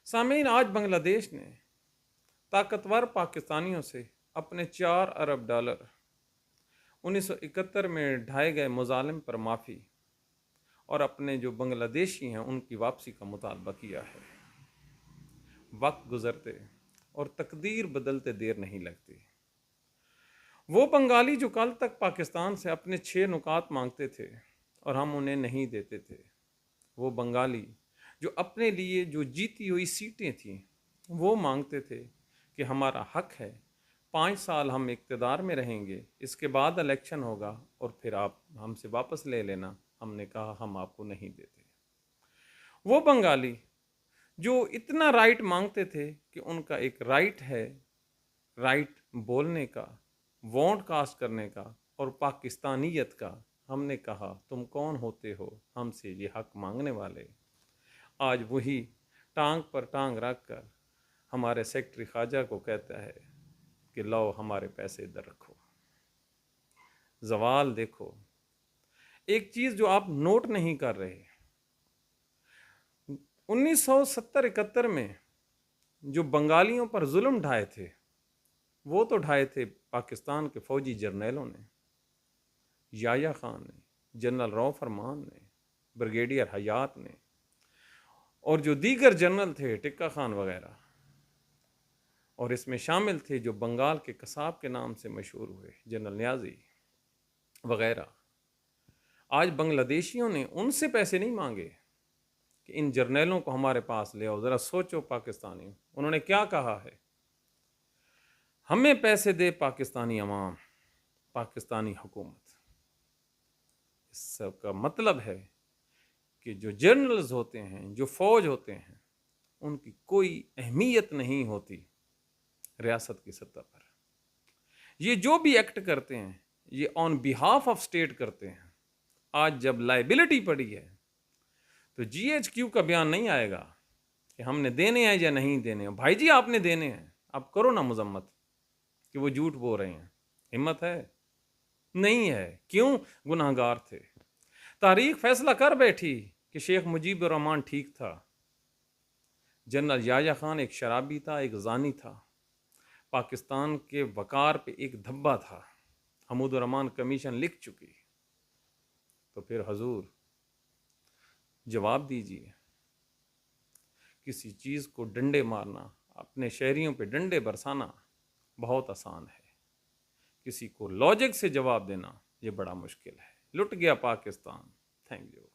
सामीन, आज बांग्लादेश ने ताकतवर पाकिस्तानियों से अपने 4 अरब डॉलर 1971 में ढाए गए मुजालिम पर माफ़ी और अपने जो बांग्लादेशी हैं उनकी वापसी का मुतालबा किया है। वक्त गुजरते और तकदीर बदलते देर नहीं लगती। वो बंगाली जो कल तक पाकिस्तान से अपने 6 नुकात मांगते थे और हम उन्हें नहीं देते थे, वो बंगाली जो अपने लिए जो जीती हुई सीटें थीं वो मांगते थे कि हमारा हक है, 5 साल हम इक़्तिदार में रहेंगे, इसके बाद इलेक्शन होगा और फिर आप हमसे वापस ले लेना। हमने कहा हम आपको नहीं देते। वो बंगाली जो इतना राइट मांगते थे कि उनका एक राइट है, राइट बोलने का, वोट कास्ट करने का और पाकिस्तानियत का, हमने कहा तुम कौन होते हो हमसे ये हक मांगने वाले। आज वही टांग पर टांग रख कर हमारे सेक्रेटरी ख़ाजा को कहता है कि लो हमारे पैसे इधर रखो। जवाल देखो, एक चीज़ जो आप नोट नहीं कर रहे, 1970-71 में जो बंगालियों पर जुल्म ढाए थे वो तो ढाए थे पाकिस्तान के फ़ौजी जर्नैलों ने, याया ख़ान ने, जनरल रऊफ़ फरमान ने, ब्रिगेडियर हयात ने और जो दीगर जनरल थे टिक्का खान वगैरह, और इसमें शामिल थे जो बंगाल के कसाब के नाम से मशहूर हुए जनरल न्याजी वगैरह। आज बांग्लादेशियों ने उनसे पैसे नहीं मांगे कि इन जर्नैलों को हमारे पास ले आओ। ज़रा सोचो पाकिस्तानियों, उन्होंने क्या कहा है, हमें पैसे दे पाकिस्तानी अवाम, पाकिस्तानी हुकूमत। इस सब का मतलब है कि जो जर्नल्स होते हैं, जो फ़ौज होते हैं, उनकी कोई अहमियत नहीं होती रियासत की सतह पर। ये जो भी एक्ट करते हैं ये ऑन बिहाफ ऑफ स्टेट करते हैं। आज जब लाइबिलिटी पड़ी है तो GHQ का बयान नहीं आएगा कि हमने देने हैं या नहीं देने हैं। भाई जी आपने देने हैं, आप करो ना मजम्मत कि वो झूठ बोल रहे हैं। हिम्मत है? नहीं है। क्यों? गुनाहगार थे। तारीख फैसला कर बैठी कि शेख मुजीबुर रहमान ठीक था। जनरल याया खान एक शराबी था, एक जानी था, पाकिस्तान के वकार पे एक धब्बा था। हमूदुर रहमान कमीशन लिख चुकी। तो फिर हजूर जवाब दीजिए। किसी चीज़ को डंडे मारना, अपने शहरियों पे डंडे बरसाना बहुत आसान है, किसी को लॉजिक से जवाब देना ये बड़ा मुश्किल है। लुट गया पाकिस्तान। Thank you.